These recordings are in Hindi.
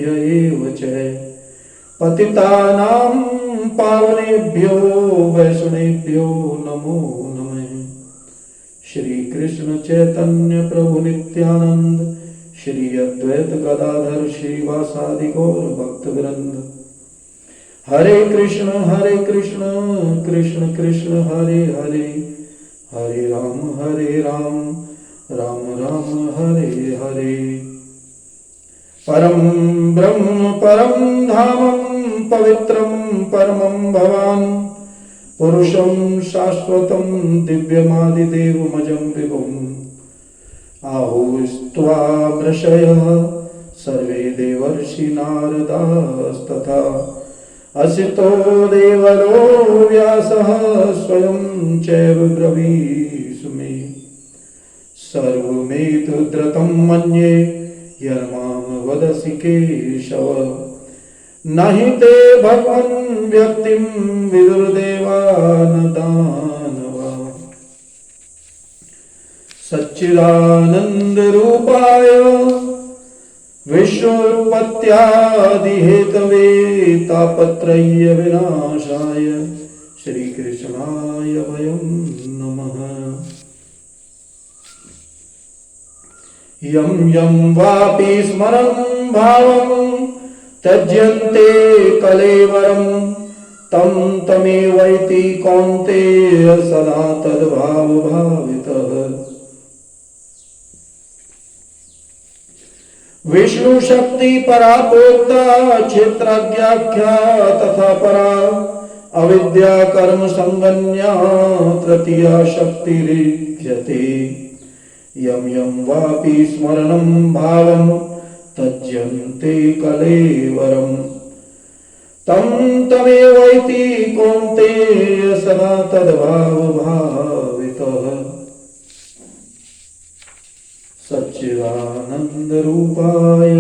एव च पतितानां पावनेभ्यो वैष्णवेभ्यो नमो नमः। श्री कृष्ण चैतन्य प्रभु नित्यानंद, श्री अद्वैत गदाधर श्रीवासादि गौर भक्तवृंद। हरे कृष्ण कृष्ण कृष्ण हरे हरे, हरे राम राम राम हरे हरे। परम ब्रह्म परम धामं पवित्रं परमं भवान्, पुरुषं शाश्वतं दिव्यमादिदेवमजं विभुम्। आहुस्त्वामृषयः सर्वे देवर्षि नारदास्तथा, असितो देवलो व्यासः स्वयं चैव ब्रवीषु मे। सर्वमेतद्रुतं मन्ये यन्मां वदसि केशव, नहि ते भगवन् व्यक्तिं विदुर्देवा न दानवा। सच्चिदानन्दरूपाय विश्वोत्पत्त्यादिहेतवे तापत्रय विनाशाय श्रीकृष्णाय वयं नमः। यं यं वापि स्मरन् भावं त्यज्यन्ते कलेवरं, तं तमेवैति कौन्तेय सदा तद्भावभावितः। विष्णु शक्ति पराप्रोक्ता क्षेत्रज्ञाख्या तथा परा, अविद्या कर्म संगन्या तृतीया शक्तिरिच्यते। यं यं वापि स्मरणं भावं त्यज्यन्ते कलेवरं, तं तमेवैति कौन्तेय सदा तद्भावभावितः। सच्चिदानन्दरूपाय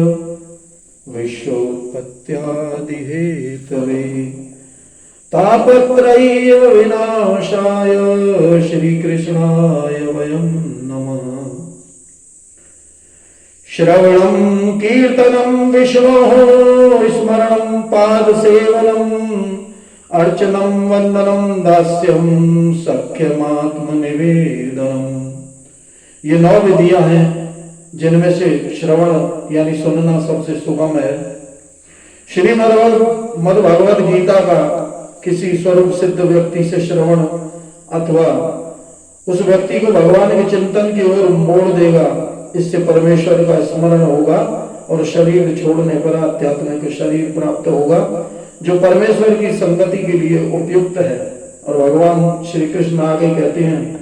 विश्वोत्पत्त्यादिहेतवे तापत्रय विनाशाय श्रीकृष्णाय वयं नमः। श्रवणं कीर्तनं विष्णोः स्मरणं पादसेवनम्, अर्चनं वन्दनं दास्यं सख्यमात्मनिवेदनम्। ये 9 विधियां हैं जिनमें से श्रवण यानी सुनना सबसे सुगम है। श्रीमद् भगवद गीता का किसी स्वरूप सिद्ध व्यक्ति से श्रवण अथवा उस व्यक्ति को भगवान के चिंतन की ओर मोड़ देगा, इससे परमेश्वर का स्मरण होगा और शरीर छोड़ने पर आध्यात्मिक शरीर प्राप्त होगा जो परमेश्वर की संगति के लिए उपयुक्त है। और भगवान श्री कृष्ण आगे कहते हैं,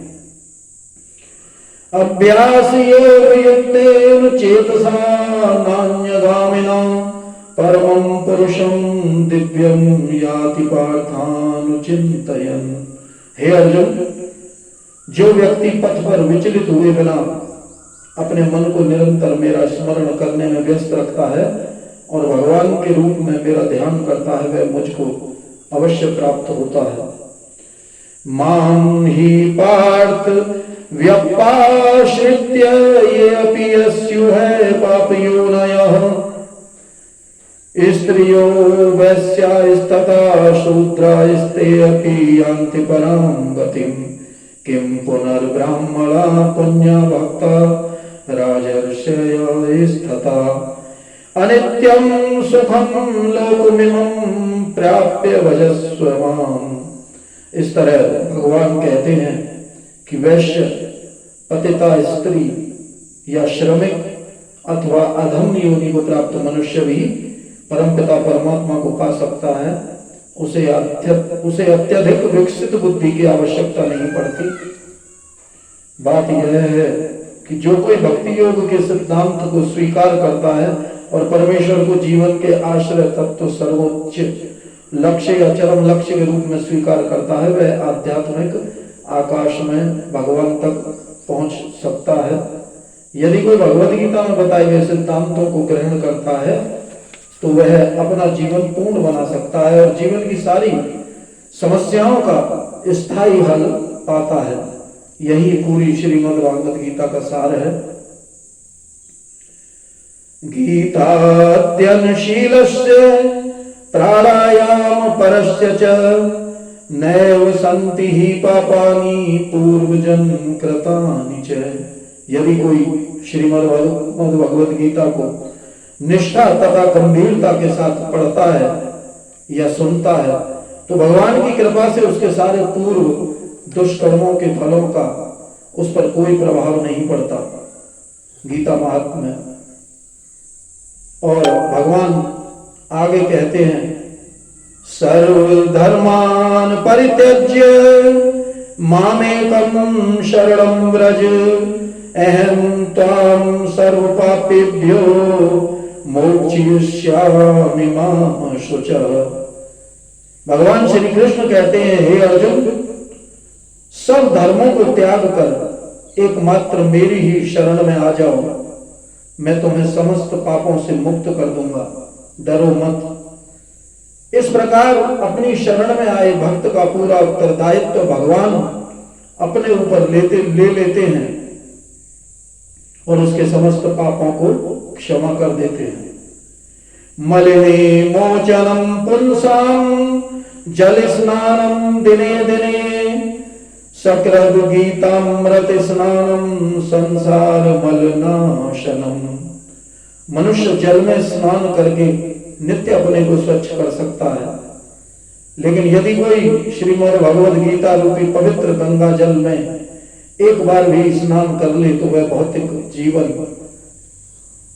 अभ्यास योग युक्तेन चेतसा नान्यगामिना, परमं पुरुषं दिव्यं याति पार्थानुचिन्तयन्। हे अर्जुन, जो व्यक्ति पथ पर विचलित हुए बिना अपने मन को निरंतर मेरा स्मरण करने में व्यस्त रखता है और भगवान के रूप में मेरा ध्यान करता है, वह मुझको अवश्य प्राप्त होता है। मां ही पार्थ व्यपाश्रित्य ये अपि यस्युः पापयोनयः, स्त्रियो वैश्यास्तथा शूद्रास्ते अपि यान्ति परां गतिं, किं पुनर्ब्राह्मणा पुण्या भक्ता राजर्षयस्तथा, अनित्यं सुखं लोकमिमं प्राप्य भजस्व माम्। इस तरह भगवान कहते हैं कि वैश्य, पतिता स्त्री या श्रमिक अथवा अधम योनि को प्राप्त मनुष्य भी परमपिता परमात्मा को पा सकता है। उसे अत्यधिक विकसित बुद्धि की आवश्यकता नहीं पड़ती। बात यह है कि जो कोई भक्ति योग के सिद्धांत को स्वीकार करता है और परमेश्वर को जीवन के आश्रय तत्व सर्वोच्च लक्ष्य या चरम लक्ष्य के रूप में स्वीकार करता है, वह आध्यात्मिक आकाश में भगवान तक पहुंच सकता है। यदि कोई भगवद गीता में बताए गए सिद्धांतों को ग्रहण करता है तो वह अपना जीवन पूर्ण बना सकता है और जीवन की सारी समस्याओं का स्थायी हल पाता है। यही पूरी श्रीमद् भागवत गीता का सार है। गीताद्यनुशीलस्य प्राणायाम परस्य च नैव सन्ति हि पापानि पूर्वजन्म कृतानि च। यदि कोई श्रीमद् भगवद गीता को निष्ठा तथा गंभीरता के साथ पढ़ता है या सुनता है तो भगवान की कृपा से उसके सारे पूर्व दुष्कर्मों के फलों का उस पर कोई प्रभाव नहीं पड़ता। गीता महात्म्य। और भगवान आगे कहते हैं, सर्वधर्मान परित्यज्य मामेकं शरणं व्रज अहं त्वां सर्वपापेभ्यो मोक्षयिष्यामि मा शुचः। भगवान श्री कृष्ण कहते हैं, हे अर्जुन, सब धर्मों को त्याग कर एकमात्र मेरी ही शरण में आ जाओ, मैं तुम्हें समस्त पापों से मुक्त कर दूंगा, डरो मत। इस प्रकार अपनी शरण में आए भक्त का पूरा उत्तरदायित्व भगवान अपने ऊपर ले लेते हैं और उसके समस्त पापों को क्षमा कर देते हैं। मलिने मोचनम पुंसाम जल स्नानम दिने दिने सकृद गीतामृत स्नानम संसार मलनाशनम। मनुष्य जल में स्नान करके नित्य अपने को स्वच्छ कर सकता है, लेकिन यदि कोई श्रीमद् भगवद गीता रूपी पवित्र गंगा जल में एक बार भी स्नान कर ले तो वह भौतिक जीवन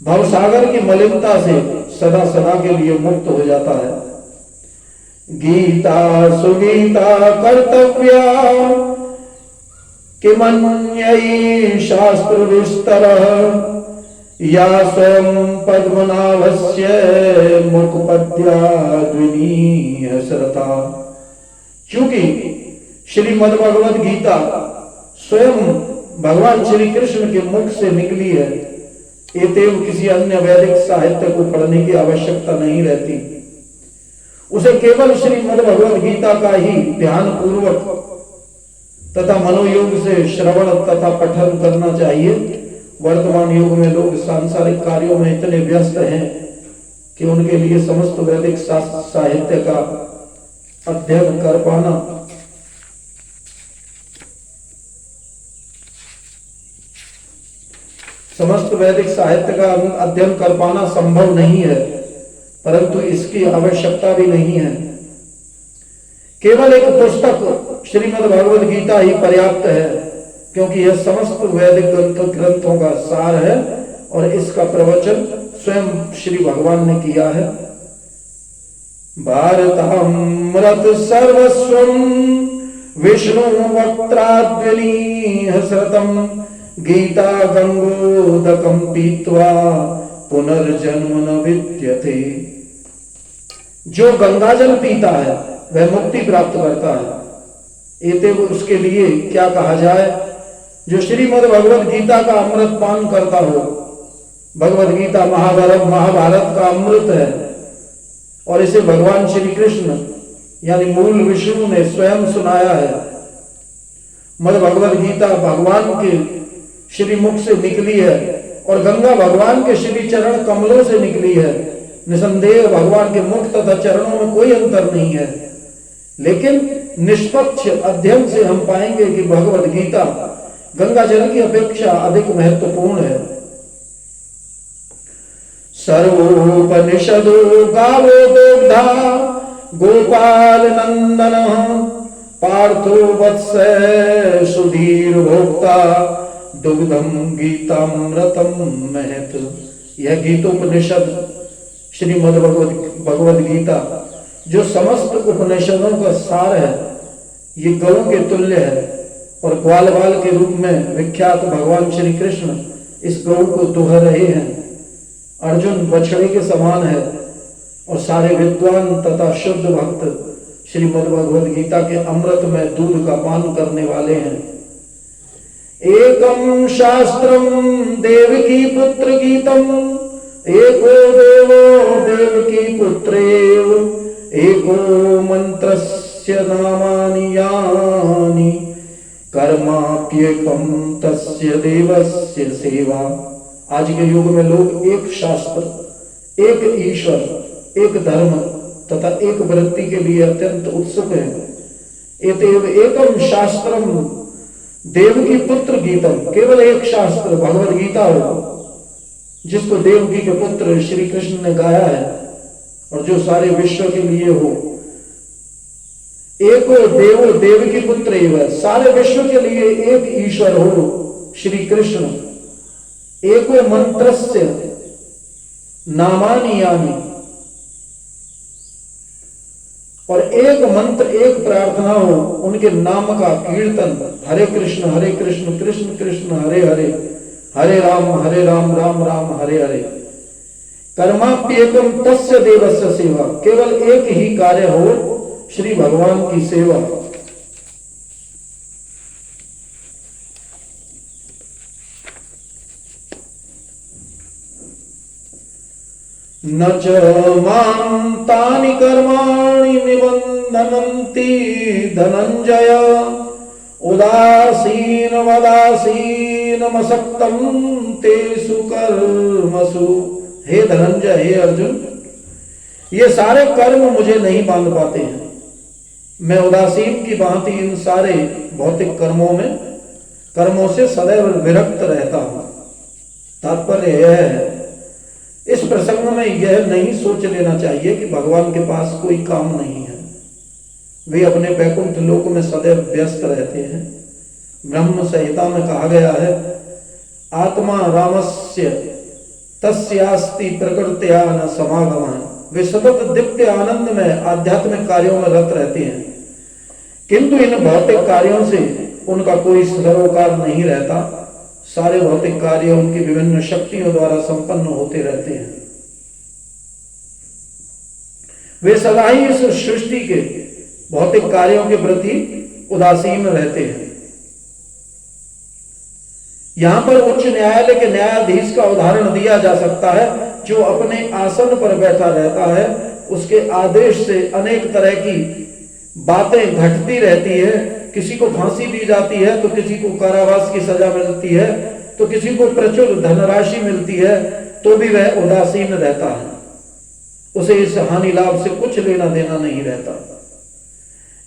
भवसागर की मलिनता से सदा सदा के लिए मुक्त हो जाता है। गीता सुगीता कर्तव्या किमन्यै शास्त्र विस्तरः या स्वयं पद्मनाभस्य मुखपद्याद्विनीय श्रता। क्योंकि श्रीमद् भगवद गीता स्वयं भगवान श्री कृष्ण के मुख से निकली है, एतेव किसी अन्य वैदिक साहित्य को पढ़ने की आवश्यकता नहीं रहती। उसे केवल श्रीमद् भगवद गीता का ही ध्यान पूर्वक तथा मनोयोग से श्रवण तथा पठन करना चाहिए। वर्तमान युग में लोग सांसारिक कार्यों में इतने व्यस्त हैं कि उनके लिए समस्त वैदिक साहित्य का अध्ययन कर पाना संभव नहीं है, परंतु इसकी आवश्यकता भी नहीं है। केवल एक पुस्तक श्रीमद् भगवद गीता ही पर्याप्त है, क्योंकि यह समस्त वैदिक ग्रंथों का सार है और इसका प्रवचन स्वयं श्री भगवान ने किया है। भारतामृत सर्वस्वं विष्णु वक्त्राद्विनीह श्रुतं गीता गंगोदकं पीत्वा पुनर्जन्म न विद्यते। जो गंगाजल पीता है वह मुक्ति प्राप्त करता है। एते उसके लिए क्या कहा जाए, जो श्रीमद् भगवद गीता का अमृत पान करता हो। भगवद गीता महाभारत का अमृत है और इसे भगवान श्री कृष्ण यानी मूल विष्णु ने स्वयं सुनाया है। मद भगवद गीता भगवान के श्री मुख से निकली है और गंगा भगवान के श्री चरण कमलों से निकली है। निसंदेह भगवान के मुख तथा चरणों में कोई अंतर नहीं है, लेकिन निष्पक्ष अध्ययन से हम पाएंगे कि भगवद गीता गंगा जल की अपेक्षा अधिक महत्वपूर्ण है। सर्वोपनिषदो गावो दोग्धा गोपाल नंदन पार्थो वत्स सुधीर भोक्ता दुग्धम गीतामृतम महत। यह गीतोपनिषद श्रीमद् भगवद गीता जो समस्त उपनिषदों का सार है, ये गौ के तुल्य है और ग्वाल बाल के रूप में विख्यात भगवान श्री कृष्ण इस गौ को दुह रहे हैं। अर्जुन बछड़े के समान है और सारे विद्वान तथा शुद्ध भक्त श्रीमद् भगवद गीता के अमृत में दूध का पान करने वाले हैं। एकम शास्त्रम देवकी पुत्र गीतम एको देवो देवकी पुत्रेव एको मंत्रस्य नामानि यानि कर्माप्येकं तस्य देवस्य सेवा। आज के युग में लोग एक शास्त्र, एक ईश्वर, एक धर्म तथा एक वृत्ति के लिए अत्यंत उत्सुक है। एतेव एकम शास्त्रम देवकी पुत्र गीतम, केवल एक शास्त्र भगवद गीता हो जिसको देवकी के पुत्र श्री कृष्ण ने गाया है और जो सारे विश्व के लिए हो। एको देवो देवकी पुत्र एवं, सारे विश्व के लिए एक ईश्वर हो श्री कृष्ण। एको मंत्रस्य नामानि यानि, और एक मंत्र एक प्रार्थना हो उनके नाम का कीर्तन, हरे कृष्ण कृष्ण कृष्ण हरे हरे, हरे राम राम राम हरे हरे। कर्माप्येकम तस्य देवस्य सेवा, केवल एक ही कार्य हो श्री भगवान की सेवा। न च मां तानि कर्माणि निबन्धनन्ति धनञ्जय, उदासीन वदासीनमसक्तं तेषु कर्मसु। हे धनंजय, हे अर्जुन, ये सारे कर्म मुझे नहीं बांध पाते हैं। मैं उदासीन की भांति इन सारे भौतिक कर्मों से सदैव विरक्त रहता हूं। तात्पर्य यह है, इस प्रसंग में यह नहीं सोच लेना चाहिए कि भगवान के पास कोई काम नहीं है। वे अपने वैकुंठ लोक में सदैव व्यस्त रहते हैं। ब्रह्म संहिता में कहा गया है, आत्मा रामस्य तस्यास्ति प्रकृत्या न समागमः। वे सतत दिव्य आनंद में आध्यात्मिक कार्यों में रत रहते हैं, किंतु इन भौतिक कार्यों से उनका कोई सरोकार नहीं रहता। सारे भौतिक कार्य उनकी विभिन्न शक्तियों द्वारा संपन्न होते रहते हैं। वे सदा ही इस सृष्टि के भौतिक कार्यों के प्रति उदासीन रहते हैं। यहां पर उच्च न्यायालय के न्यायाधीश का उदाहरण दिया जा सकता है, जो अपने आसन पर बैठा रहता है। उसके आदेश से अनेक तरह की बातें घटती रहती है। किसी को फांसी दी जाती है, तो किसी को कारावास की सजा मिलती है, तो किसी को प्रचुर धनराशि मिलती है, तो भी वह उदासीन रहता है। उसे इस हानि लाभ से कुछ लेना देना नहीं रहता।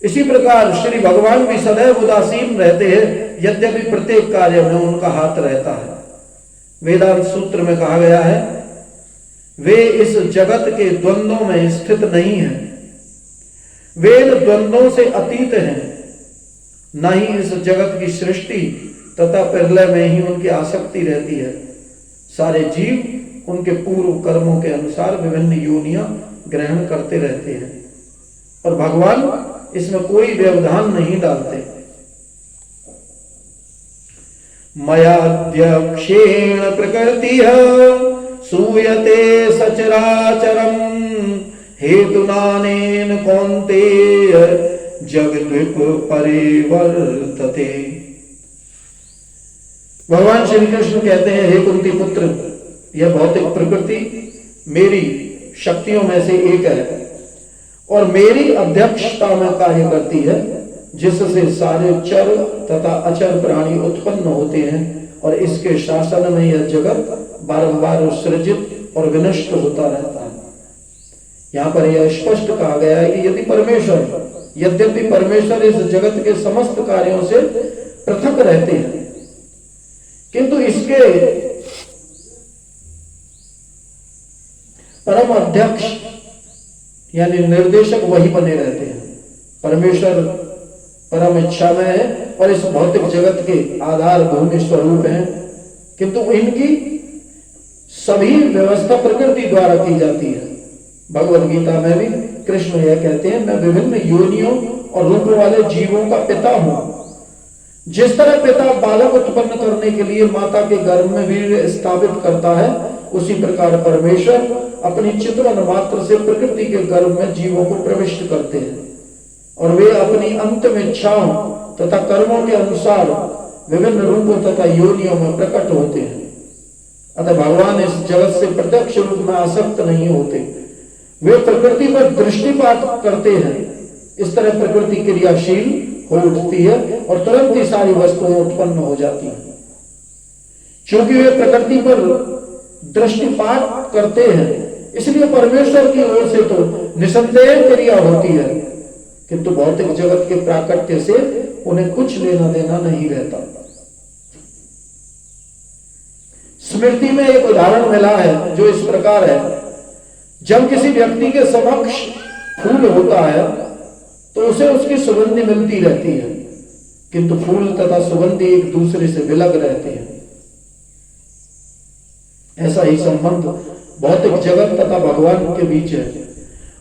इसी प्रकार श्री भगवान भी सदैव उदासीन रहते हैं, यद्यपि प्रत्येक कार्य में उनका हाथ रहता है। वेदांत सूत्र में कहा गया है, वे इस जगत के द्वंद्वों में स्थित नहीं है, वे इन द्वंद्वों से अतीत हैं, न ही इस जगत की सृष्टि तथा प्रलय में ही उनकी आसक्ति रहती है। सारे जीव उनके पूर्व कर्मों के अनुसार विभिन्न योनियां ग्रहण करते रहते हैं और भगवान इसमें कोई व्यवधान नहीं डालते। मयाध्यक्षेण प्रकृतिः सूयते सचराचरम् हेतुनानेन कौन्तेय जगद्विप परिवर्तते। भगवान श्री कृष्ण कहते हैं, हे कुंती पुत्र, यह भौतिक प्रकृति मेरी शक्तियों में से एक है और मेरी अध्यक्षता में कार्य करती है, जिससे सारे चर तथा अचर प्राणी उत्पन्न होते हैं और इसके शासन में यह जगत बारंबार सृजित और विनष्ट होता रहता है। यहां पर यह स्पष्ट कहा गया है कि यद्यपि परमेश्वर इस जगत के समस्त कार्यों से पृथक रहते हैं, किंतु इसके परम अध्यक्ष यानी निर्देशक वही बने रहते हैं। परमेश्वर परम इच्छामय है और इस भौतिक जगत के आधार भूमि स्वरूप हैं, किंतु इनकी सभी व्यवस्था प्रकृति द्वारा की जाती है। भगवद गीता में भी कृष्ण यह कहते हैं, मैं विभिन्न योनियों और रूप वाले जीवों का पिता हूं। जिस तरह पिता बालक उत्पन्न करने के लिए माता के गर्भ में वीर्य स्थापित करता है, उसी प्रकार परमेश्वर अपनी चितवन मात्र से प्रकृति के गर्भ में जीवों को प्रविष्ट करते हैं और वे अपनी अंतिम इच्छाओं तथा कर्मों के अनुसार विभिन्न रूपों तथा योनियों में प्रकट होते हैं। अतः भगवान इस जगत से प्रत्यक्ष रूप में आसक्त नहीं होते, वे प्रकृति पर दृष्टिपात करते हैं। इस तरह प्रकृति क्रियाशील हो उठती है और तुरंत ही सारी वस्तुएं उत्पन्न हो जाती हैं। क्योंकि वे प्रकृति पर दृष्टिपात करते हैं, इसलिए परमेश्वर की ओर से तो निसंदेह क्रिया होती है, किंतु भौतिक जगत के प्राकट्य से उन्हें कुछ लेना देना नहीं रहता। स्मृति में एक उदाहरण मिला है जो इस प्रकार है, जब किसी व्यक्ति के समक्ष फूल होता है तो उसे उसकी सुगंधि मिलती रहती है, किंतु फूल तथा सुगंधि एक दूसरे से विलग रहते हैं। ऐसा ही संबंध भौतिक जगत तथा भगवान के बीच है।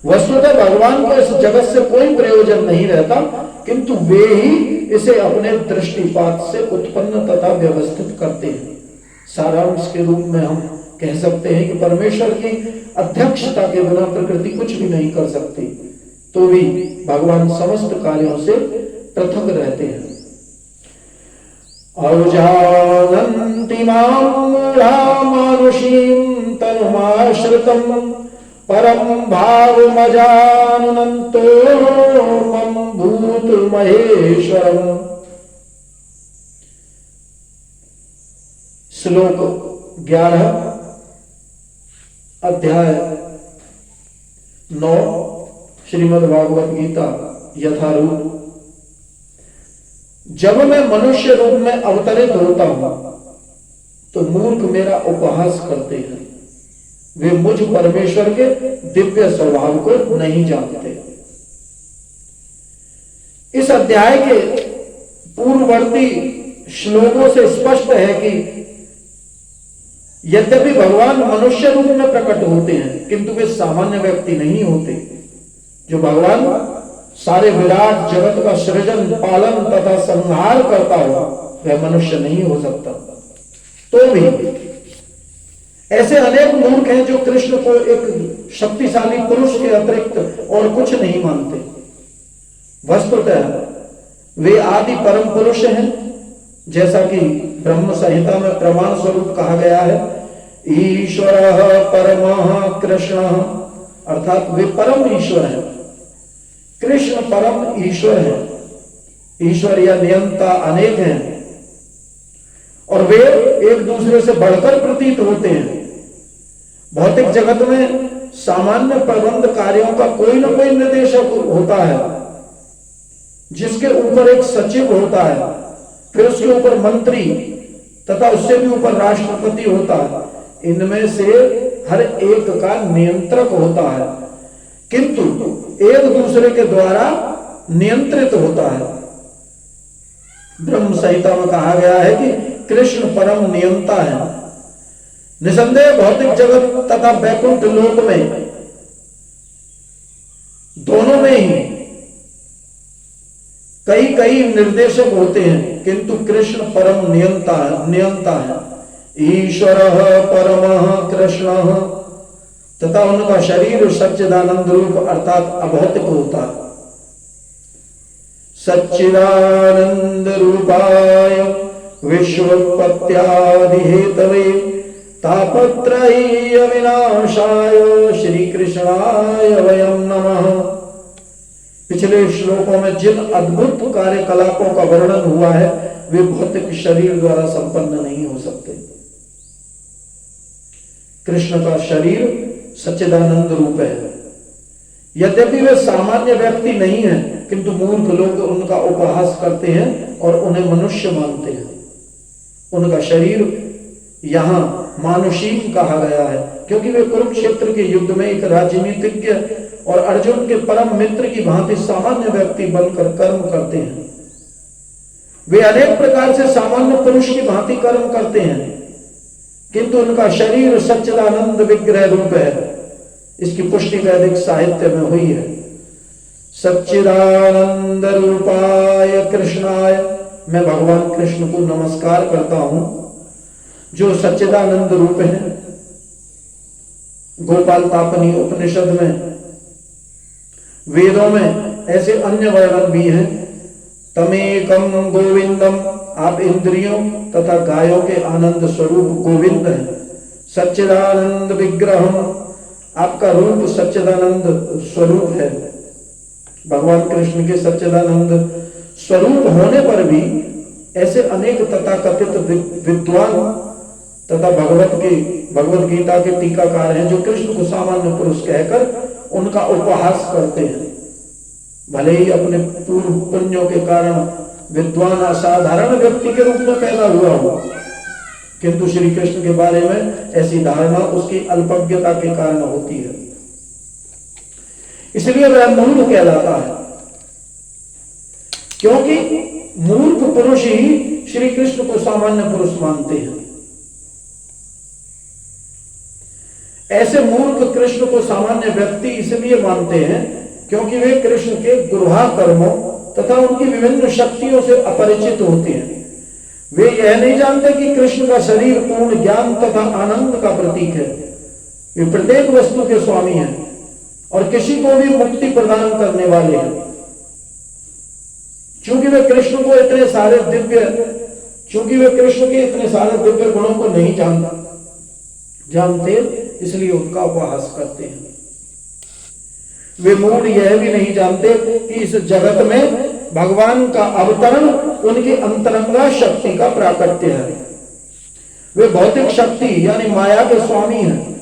वस्तुतः भगवान को इस जगत से कोई प्रयोजन नहीं रहता, किंतु वे ही इसे अपने दृष्टिपात से उत्पन्न तथा व्यवस्थित करते हैं। सारांश के रूप में हम कह सकते हैं कि परमेश्वर की अध्यक्षता के बिना प्रकृति कुछ भी नहीं कर सकती, तो भी भगवान समस्त कार्यों से पृथक रहते हैं। औजानन्ति मां मूढ़ा मानुषीं तनुमाश्रितं परं भावमजानन्तो मम भूतमहेश्वरम्। श्लोक 11 अध्याय 9 श्रीमद् भागवत गीता यथारूप। जब मैं मनुष्य रूप में अवतरित होता हूं तो मूर्ख मेरा उपहास करते हैं, वे मुझ परमेश्वर के दिव्य स्वभाव को नहीं जानते। इस अध्याय के पूर्ववर्ती श्लोकों से स्पष्ट है कि यद्यपि भगवान मनुष्य रूप में प्रकट होते हैं, किंतु वे सामान्य व्यक्ति नहीं होते। जो भगवान सारे विराट जगत का सृजन, पालन तथा संहार करता हुआ, वह मनुष्य नहीं हो सकता। तो भी ऐसे अनेक मूर्ख हैं जो कृष्ण को एक शक्तिशाली पुरुष के अतिरिक्त और कुछ नहीं मानते। वस्तुतः वे आदि परम पुरुष हैं, जैसा कि ब्रह्म संहिता में प्रमाण स्वरूप कहा गया है, ईश्वरः परमः कृष्णः, अर्थात वे परम ईश्वर हैं। कृष्ण परम ईश्वर है। ईश्वर या नियंता अनेक हैं और वे एक दूसरे से बढ़कर प्रतीत होते हैं। भौतिक जगत में सामान्य प्रबंध कार्यों का कोई न कोई निर्देशक होता है, जिसके ऊपर एक सचिव होता है, फिर उसके ऊपर मंत्री तथा उससे भी ऊपर राष्ट्रपति होता है। इनमें से हर एक का नियंत्रक होता है, किंतु एक दूसरे के द्वारा नियंत्रित होता है। ब्रह्म संहिता में कहा गया है कि कृष्ण परम नियंता है। निसंदेह भौतिक जगत तथा वैकुंठ लोक में, दोनों में ही कई कई निर्देशक होते हैं, किंतु कृष्ण परम नियंता है। ईश्वरः परमः कृष्णः, तथा उनका शरीर सच्चिदानंद रूप अर्थात अभौतिक होता है। सच्चिदानंद रूपाय विश्वोत्पत्त्यादि हेतवे तापत्रयी विनाशाय श्री कृष्णाय वयं नमः। पिछले श्लोकों में जिन अद्भुत कार्यकलापों का वर्णन हुआ है, वे भौतिक शरीर द्वारा संपन्न नहीं हो सकते। कृष्ण का शरीर सच्चिदानंद रूप है। यद्यपि वे सामान्य व्यक्ति नहीं हैं, किंतु मूर्ख लोग उनका उपहास करते हैं और उन्हें मनुष्य मानते हैं। उनका शरीर यहां मानुषीम कहा गया है, क्योंकि वे कुरुक्षेत्र के युद्ध में एक राजनीतिज्ञ और अर्जुन के परम मित्र की भांति सामान्य व्यक्ति बनकर कर्म करते हैं। वे अनेक प्रकार से सामान्य पुरुष की भांति कर्म करते हैं, किंतु उनका शरीर सच्चिदानंद विग्रह रूप है। इसकी पुष्टि वैदिक साहित्य में हुई है। सच्चिदानंद रूपाय कृष्णाय, मैं भगवान कृष्ण को नमस्कार करता हूं जो सच्चिदानंद रूप है। गोपाल तापनी उपनिषद में, वेदों में ऐसे अन्य वर्णन भी हैं। तमेकम गोविंदम, आप इंद्रियों तथा गायों के आनंद स्वरूप गोविंद हैं। सच्चिदानंद विग्रहम, आपका रूप सच्चिदानंद स्वरूप है। भगवान कृष्ण के सच्चिदानंद स्वरूप होने पर भी ऐसे अनेक तथाकथित विद्वान तथा भगवत गीता के टीकाकार हैं जो कृष्ण को सामान्य पुरुष कहकर उनका उपहास करते हैं। भले ही अपने पूर्व पुण्यों के कारण विद्वान असाधारण व्यक्ति के रूप में पैदा हुआ हो, किंतु श्री कृष्ण के बारे में ऐसी धारणा उसकी अल्पज्ञता के कारण होती है, इसलिए वह मूर्ख कहलाता है। क्योंकि मूर्ख पुरुष ही श्री कृष्ण को सामान्य पुरुष मानते हैं। ऐसे मूर्ख कृष्ण को सामान्य व्यक्ति इसलिए मानते हैं क्योंकि वे कृष्ण के गुरुहा कर्मों तथा उनकी विभिन्न शक्तियों से अपरिचित होते हैं। वे यह नहीं जानते कि कृष्ण का शरीर पूर्ण ज्ञान तथा आनंद का प्रतीक है। वे प्रत्येक वस्तु के स्वामी हैं और किसी को भी मुक्ति प्रदान करने वाले हैं। चूंकि वे कृष्ण के इतने सारे दिव्य गुणों को नहीं जानते, इसलिए उनका उपहास करते हैं। वे मूढ़ यह भी नहीं जानते कि इस जगत में भगवान का अवतरण उनकी अंतरंगा शक्ति का प्राकट्य है। वे भौतिक शक्ति यानी माया के स्वामी हैं,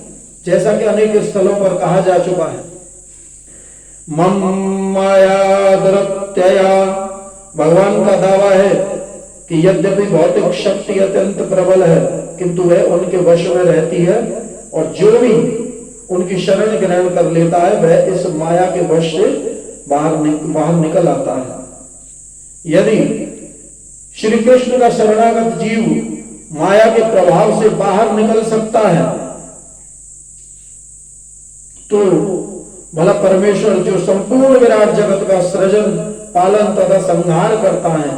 जैसा कि अनेक स्थलों पर कहा जा चुका है। मम माया दुरत्यया, भगवान का दावा है कि यद्यपि भौतिक शक्ति अत्यंत प्रबल है किंतु वह उनके वश में रहती है, और जो भी उनकी शरण ग्रहण कर लेता है वह इस माया के वश से बाहर निकल आता है। यदि श्री कृष्ण का शरणागत जीव माया के प्रभाव से बाहर निकल सकता है तो भला परमेश्वर जो संपूर्ण विराट जगत का सृजन, पालन तथा संहार करता है,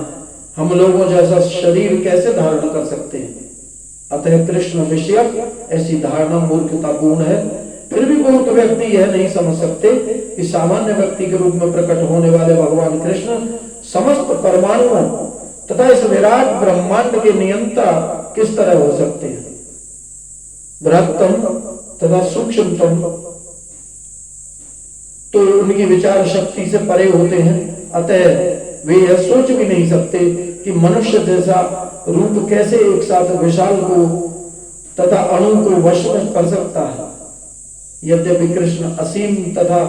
हम लोगों जैसा शरीर कैसे धारण कर सकते हैं? अतः कृष्ण विषयक ऐसी धारणा मूर्खतापूर्ण है। फिर भी बहुत व्यक्ति यह नहीं समझ सकते कि सामान्य व्यक्ति के रूप में प्रकट होने वाले भगवान कृष्ण समस्त परमाणुओं तथा इस विराट ब्रह्मांड के नियंता किस तरह हो सकते हैं। बृहत्तम तथा सूक्ष्मतम तो उनकी विचार शक्ति से परे होते हैं। अतः वे यह सोच भी नहीं सकते कि मनुष्य जैसा रूप कैसे एक साथ विशाल को तथा अणु को वश में कर सकता है। यद्यपि कृष्ण असीम तथा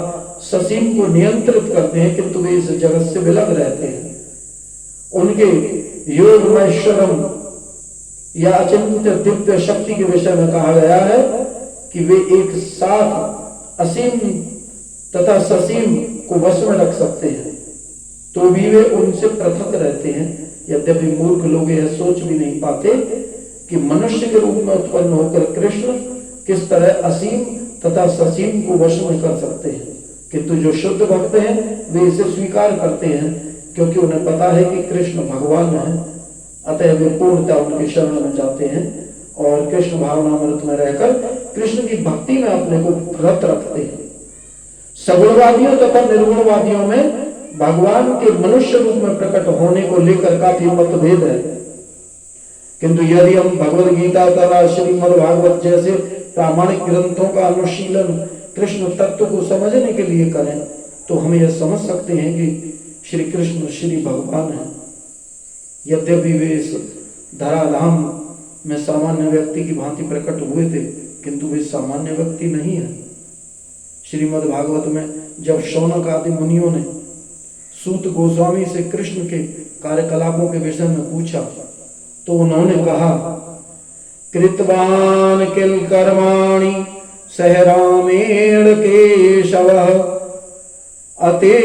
ससीम को नियंत्रित करते हैं किंतु वे इस जगत से विलग रहते हैं। उनके योग महेश्वरम या अचिंत्य दिव्य शक्ति के विषय में कहा गया है कि वे एक साथ असीम तथा ससीम को वश में रख सकते हैं, तो भी वे उनसे पृथक रहते हैं। यद्यपि मूर्ख लोग यह सोच भी नहीं पाते कि मनुष्य के रूप में उत्पन्न होकर कृष्ण किस तरह असीम तथा ससीम को वश में कर सकते हैं, किंतु जो शुद्ध भक्त हैं वे इसे स्वीकार करते हैं क्योंकि उन्हें पता है कि कृष्ण भगवान है। अतः वे पूर्णतः उनके शरण में जाते हैं और कृष्ण भावनामृत में रहकर कृष्ण की भक्ति में अपने को व्रत रखते हैं। सगुणवादियों तथा निर्गुणवादियों में भगवान के मनुष्य रूप में प्रकट होने को लेकर काफी मतभेद है, किंतु यदि हम भगवद गीता तथा श्रीमद् भागवत जैसे प्रामाणिक ग्रंथों का अनुशीलन कृष्ण तत्व को समझने के लिए करें तो हम यह समझ सकते हैं कि श्री कृष्ण श्री भगवान है। यद्यपि वे इस धराधाम में सामान्य व्यक्ति की भांति प्रकट हुए थे किंतु वे सामान्य व्यक्ति नहीं है। श्रीमद् भागवत में जब शौनक आदि मुनियों ने सूत गोस्वामी से कृष्ण के कार्यकलापों के विषय में पूछा तो उन्होंने कहा, कृतवान किल कर्माणि सह रामेण केशवः अते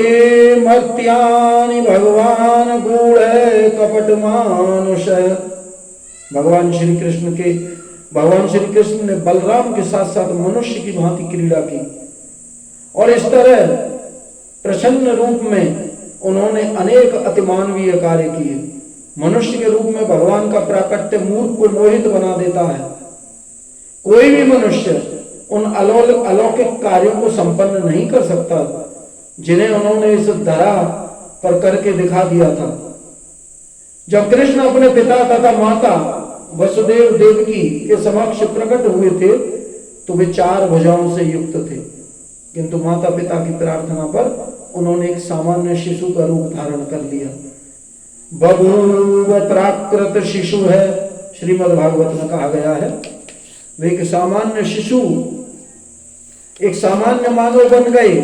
मर्त्यानि भगवान गूढ़ कपट मानुष। भगवान श्री कृष्ण ने बलराम के साथ साथ मनुष्य की भांति क्रीड़ा की और इस तरह प्रसन्न रूप में उन्होंने अनेक अतिमानवीय कार्य किए। मनुष्य के रूप में भगवान का प्राकट्य मूर्ख को मोहित बना देता है। कोई भी मनुष्य उन अलौकिक कार्यों को संपन्न नहीं कर सकता जिन्हें उन्होंने इस धरा पर करके दिखा दिया था। जब कृष्ण अपने पिता तथा माता वसुदेव देवकी के समक्ष प्रकट हुए थे तो वे 4 भुजाओं से युक्त थे, किंतु माता पिता की प्रार्थना पर उन्होंने एक सामान्य शिशु का रूप धारण कर लिया। बभूव प्राकृत शिशु है श्रीमद् भागवत में कहा गया है, वे एक सामान्य शिशु, एक सामान्य मानव बन गए।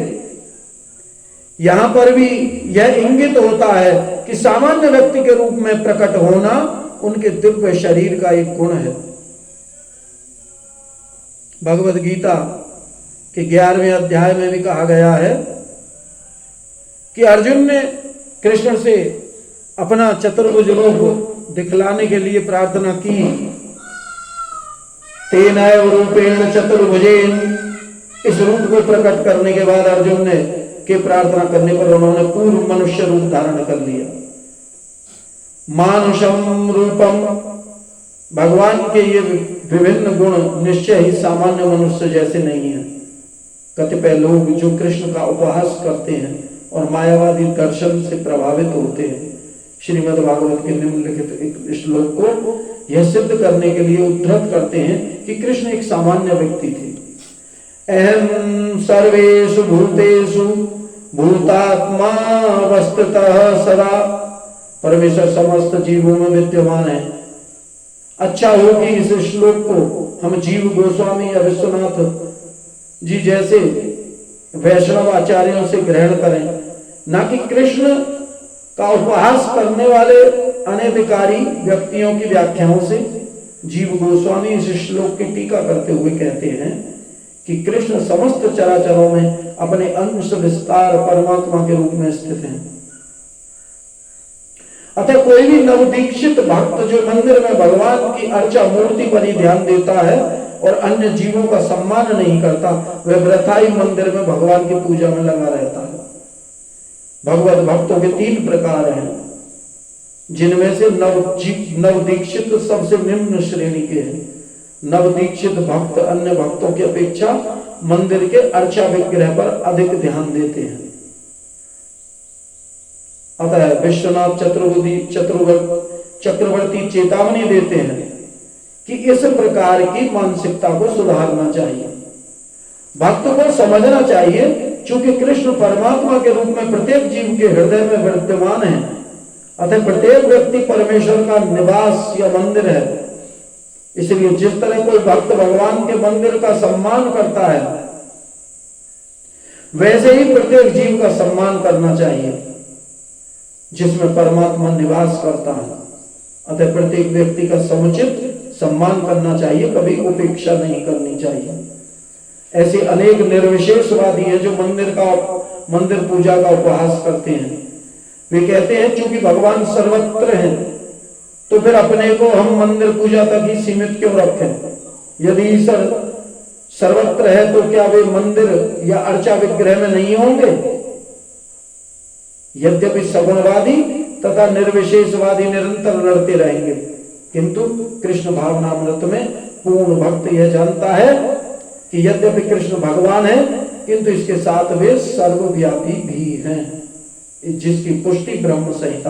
यहां पर भी यह इंगित होता है कि सामान्य व्यक्ति के रूप में प्रकट होना उनके दिव्य शरीर का एक गुण है। भगवद गीता के 11वें अध्याय में भी कहा गया है कि अर्जुन ने कृष्ण से अपना चतुर्भुज रूप दिखलाने के लिए प्रार्थना की। तेनैव रूपेण चतुर्भुजेन, इस रूप को प्रकट करने के बाद अर्जुन ने के प्रार्थना करने पर उन्होंने पूर्व मनुष्य रूप धारण कर लिया। मानुषम रूपम, भगवान के ये विभिन्न गुण निश्चय ही सामान्य मनुष्य जैसे नहीं है। कतिपय लोग जो कृष्ण का उपहास करते हैं और मायावादी दर्शन से प्रभावित होते हैं, श्रीमद् भागवत के निम्नलिखित एक श्लोक को यह सिद्ध करने के लिए उद्धृत करते हैं कि कृष्ण एक सामान्य व्यक्ति थे। अहम सर्वेषु भूतेषु भूतात्मा वस्तुतः सदा, परमेश्वर समस्त जीवों में विद्यमान है। अच्छा हो कि इस श्लोक को हम जीव गोस्वामी या विश्वनाथ जी जैसे वैष्णव आचार्यों से ग्रहण करें, ना कि कृष्ण का उपहास करने वाले अनधिकारी व्यक्तियों की व्याख्याओं से। जीव गोस्वामी इस श्लोक की टीका करते हुए कहते हैं कि कृष्ण समस्त चराचरों में अपने अंश विस्तार परमात्मा के रूप में स्थित हैं। अतः कोई भी नवदीक्षित भक्त जो मंदिर में भगवान की अर्चा मूर्ति पर ही ध्यान देता है और अन्य जीवों का सम्मान नहीं करता, वह वृथा ही मंदिर में भगवान की पूजा में लगा रहता है। भगवत भक्तों के 3 प्रकार हैं, जिनमें से नवदीक्षित सबसे निम्न श्रेणी के हैं। नवदीक्षित भक्त अन्य भक्तों की अपेक्षा मंदिर के अर्चा विग्रह पर अधिक ध्यान देते हैं। अतः विश्वनाथ चक्रवर्ती चेतावनी देते हैं कि इस प्रकार की मानसिकता को सुधारना चाहिए। भक्त को समझना चाहिए, चूंकि कृष्ण परमात्मा के रूप में प्रत्येक जीव के हृदय में विद्यमान है, अतः प्रत्येक व्यक्ति परमेश्वर का निवास या मंदिर है। इसलिए जिस तरह कोई भक्त भगवान के मंदिर का सम्मान करता है, वैसे ही प्रत्येक जीव का सम्मान करना चाहिए जिसमें परमात्मा निवास करता है। अतः प्रत्येक व्यक्ति का समुचित सम्मान करना चाहिए, कभी उपेक्षा नहीं करनी चाहिए। ऐसे अनेक निर्विशेषवादी हैं जो मंदिर पूजा का उपहास करते हैं। वे कहते हैं चूंकि भगवान सर्वत्र हैं, तो फिर अपने को हम मंदिर पूजा तक ही सीमित क्यों रखें? यदि ईश्वर सर्वत्र है तो क्या वे मंदिर या अर्चा विग्रह में नहीं होंगे? यद्यपि सगुणवादी तथा निर्विशेषवादी निरंतर लड़ते रहेंगे, किंतु कृष्ण भावनामृत में पूर्ण भक्त यह जानता है कि यद्यपि कृष्ण भगवान है, किंतु इसके साथ वे सर्वव्यापी भी हैं, जिसकी पुष्टि ब्रह्म संहिता